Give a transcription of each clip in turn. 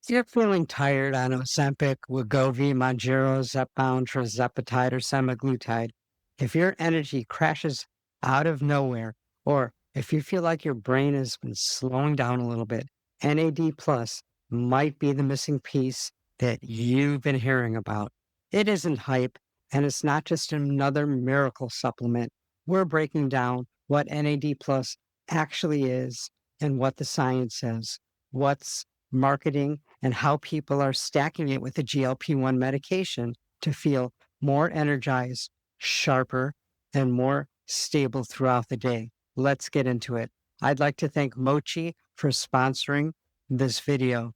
If you're feeling tired on Ozempic, Wegovy, Monro, Zepbound, tirzepatide, or semaglutide, if your energy crashes out of nowhere, or if you feel like your brain has been slowing down a little bit, NAD Plus might be the missing piece that you've been hearing about. It isn't hype, and it's not just another miracle supplement. We're breaking down what NAD Plus actually is and what the science says, what's marketing, and how people are stacking it with the GLP-1 medication to feel more energized, sharper, and more stable throughout the day. Let's get into it. I'd like to thank Mochi for sponsoring this video.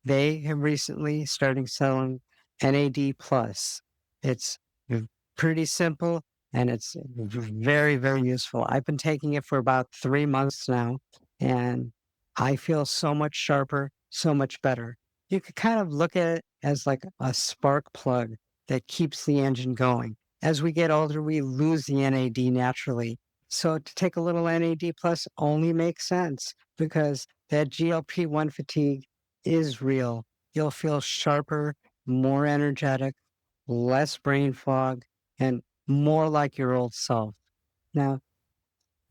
They have recently started selling NAD Plus. It's pretty simple and it's very, very useful. I've been taking it for about 3 months now, and I feel so much sharper, so much better. You could kind of look at it as like a spark plug that keeps the engine going. As we get older, we lose the NAD naturally. So to take a little NAD plus only makes sense because that GLP-1 fatigue is real. You'll feel sharper, more energetic, less brain fog, and more like your old self. Now,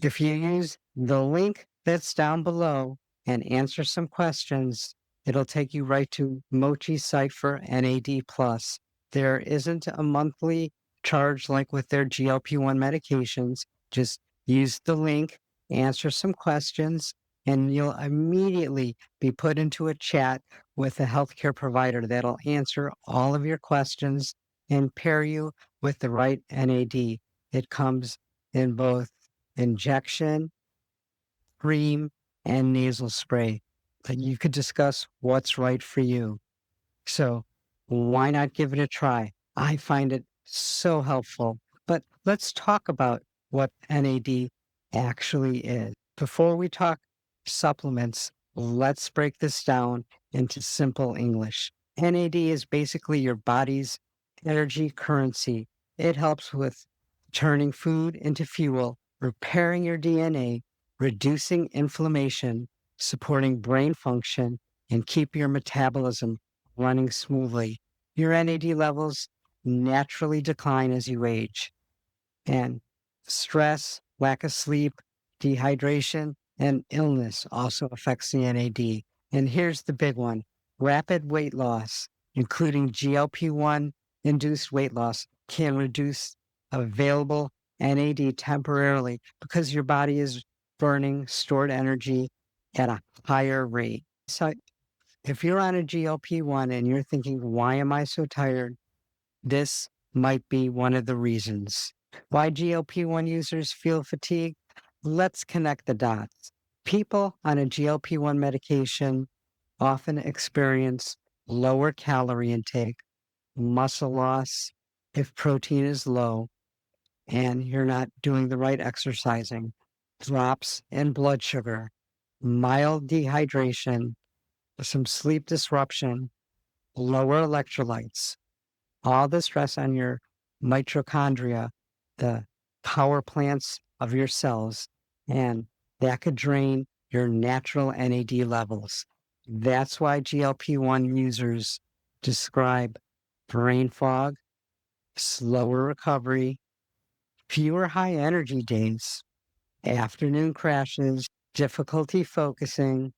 if you use the link that's down below and answer some questions, it'll take you right to Mochi's site for NAD Plus. There isn't a monthly charge like with their GLP-1 medications. Just use the link, answer some questions, and you'll immediately be put into a chat with a healthcare provider that'll answer all of your questions and pair you with the right NAD. It comes in both injection, cream, and nasal spray. And you could discuss what's right for you. So why not give it a try? I find it so helpful. But let's talk about what NAD actually is. Before we talk supplements, let's break this down into simple English. NAD is basically your body's energy currency. It helps with turning food into fuel, repairing your DNA, reducing inflammation, supporting brain function, and keep your metabolism running smoothly. Your NAD levels naturally decline as you age, and stress, lack of sleep, dehydration, and illness also affects the NAD. And here's the big one: rapid weight loss, including GLP-1 induced weight loss, can reduce available NAD temporarily because your body is burning stored energy at a higher rate. So if you're on a GLP-1 and you're thinking, why am I so tired? This might be one of the reasons. Why GLP-1 users feel fatigue? Let's connect the dots. People on a GLP-1 medication often experience lower calorie intake, muscle loss if protein is low, and you're not doing the right exercising, drops in blood sugar, mild dehydration, some sleep disruption, lower electrolytes, all the stress on your mitochondria, the power plants of your cells, and that could drain your natural NAD levels. That's why GLP-1 users describe brain fog, slower recovery, fewer high energy days, afternoon crashes, difficulty focusing,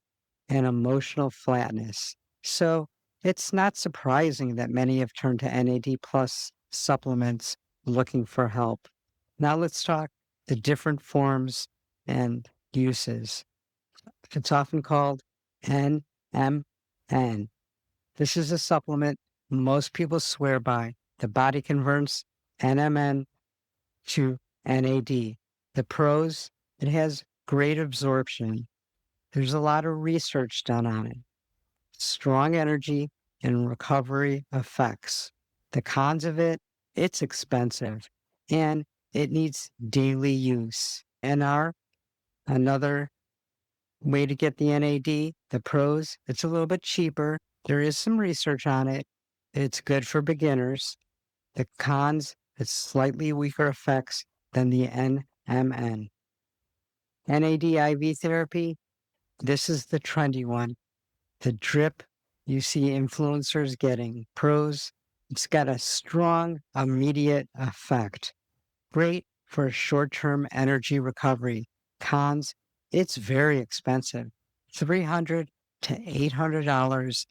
and emotional flatness. So it's not surprising that many have turned to NAD plus supplements looking for help. Now let's talk the different forms and uses. It's often called NMN. This is a supplement most people swear by. The body converts NMN to NAD. The pros: it has great absorption. There's a lot of research done on it. Strong energy and recovery effects. The cons of it: it's expensive and it needs daily use. NR, another way to get the NAD, the pros: it's a little bit cheaper. There is some research on it. It's good for beginners. The cons: it's slightly weaker effects than the NMN. NAD IV therapy, this is the trendy one. The drip You see influencers getting pros. It's got a strong, immediate effect. Great for short-term energy recovery. Cons, it's very expensive. $300 to $800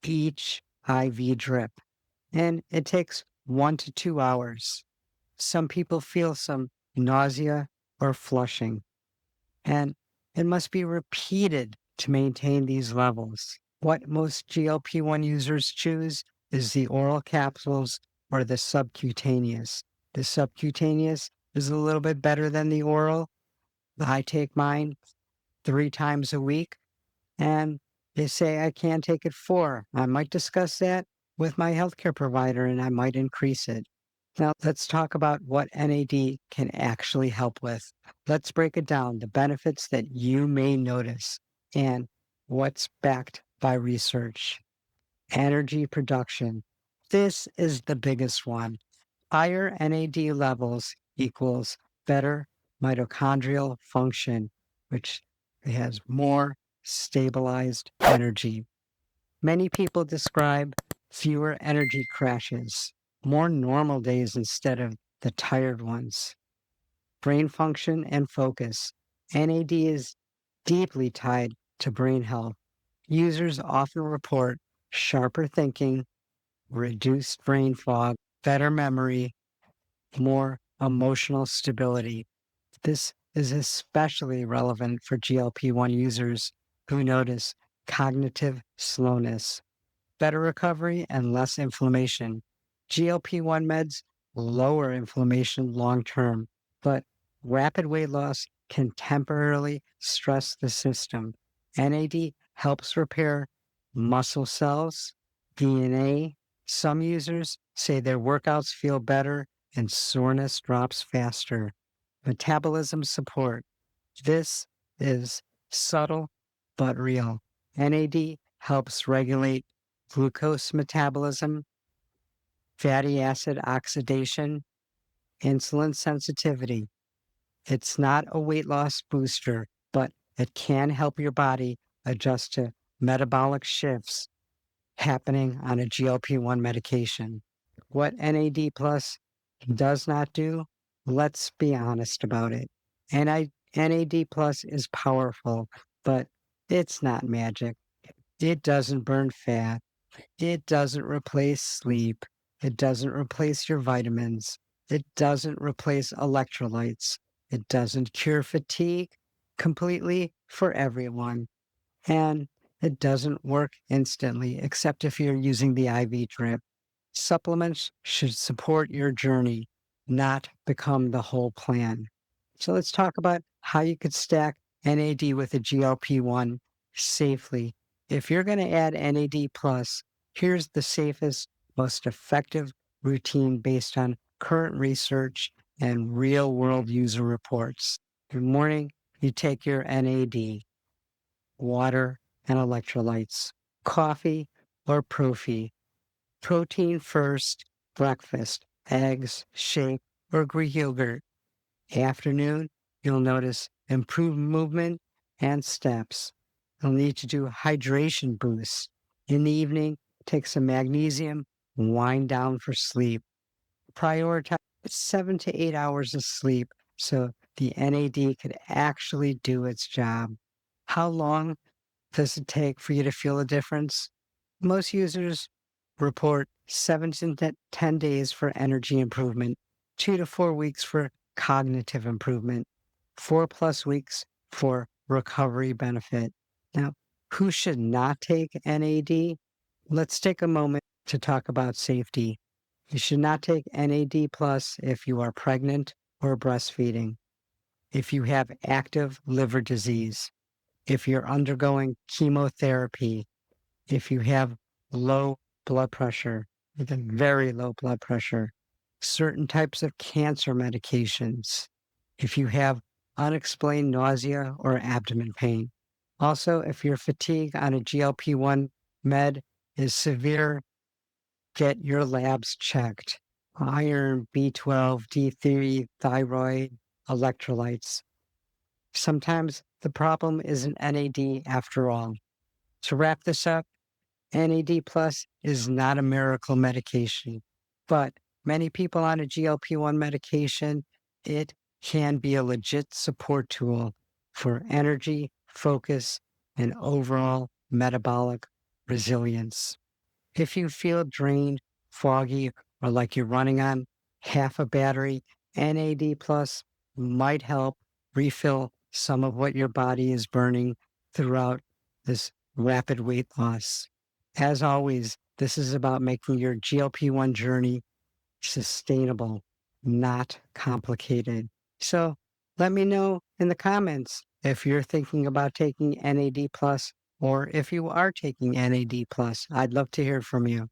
each IV drip. And it takes 1 to 2 hours. Some people feel some nausea or flushing, and it must be repeated to maintain these levels. What most GLP-1 users choose is the oral capsules or the subcutaneous. The subcutaneous is a little bit better than the oral. I take mine 3 times a week, and they say I can take it 4. I might discuss that with my healthcare provider and I might increase it. Now, let's talk about what NAD can actually help with. Let's break it down, the benefits that you may notice and what's backed by research. Energy production. This is the biggest one. Higher NAD levels equals better mitochondrial function, which has more stabilized energy. Many people describe fewer energy crashes, more normal days instead of the tired ones. Brain function and focus. NAD is deeply tied to brain health. Users often report sharper thinking, reduced brain fog, better memory, more emotional stability. This is especially relevant for GLP-1 users who notice cognitive slowness, better recovery, and less inflammation. GLP-1 meds lower inflammation long term, but rapid weight loss can temporarily stress the system. NAD helps repair muscle cells, DNA. Some users say their workouts feel better and soreness drops faster. Metabolism support. This is subtle but real. NAD helps regulate glucose metabolism, fatty acid oxidation, insulin sensitivity. It's not a weight loss booster, but it can help your body adjust to metabolic shifts happening on a GLP-1 medication. What NAD Plus does not do, let's be honest about it. NAD Plus is powerful, but it's not magic. It doesn't burn fat. It doesn't replace sleep. It doesn't replace your vitamins. It doesn't replace electrolytes. It doesn't cure fatigue completely for everyone. And it doesn't work instantly, except if you're using the IV drip. Supplements should support your journey, not become the whole plan. So let's talk about how you could stack NAD with a GLP-1 safely. If you're going to add NAD plus, here's the safest, most effective routine based on current research and real world user reports. In the morning, you take your NAD, water, and electrolytes, coffee or profi. Protein first, breakfast, eggs, shake, or Greek yogurt. Afternoon, you'll notice improved movement and steps. You'll need to do hydration boosts. In the evening, take some magnesium, wind down for sleep. Prioritize 7 to 8 hours of sleep so the NAD could actually do its job. How long does it take for you to feel a difference? Most users report 7 to 10 days for energy improvement, 2 to 4 weeks for cognitive improvement, 4+ weeks for recovery benefit. Now, who should not take NAD? Let's take a moment to talk about safety. You should not take NAD plus if you are pregnant or breastfeeding, if you have active liver disease, if you're undergoing chemotherapy, if you have low blood pressure, with a very low blood pressure, certain types of cancer medications, if you have unexplained nausea or abdomen pain. Also, if your fatigue on a GLP-1 med is severe, get your labs checked. Iron, B12, D3, thyroid, electrolytes. Sometimes the problem isn't NAD after all. To wrap this up, NAD Plus is not a miracle medication, but many people on a GLP-1 medication, it can be a legit support tool for energy, focus, and overall metabolic resilience. If you feel drained, foggy, or like you're running on half a battery, NAD Plus might help refill some of what your body is burning throughout this rapid weight loss. As always, this is about making your GLP-1 journey sustainable, not complicated. So let me know in the comments if you're thinking about taking NAD Plus or if you are taking NAD Plus. I'd love to hear from you.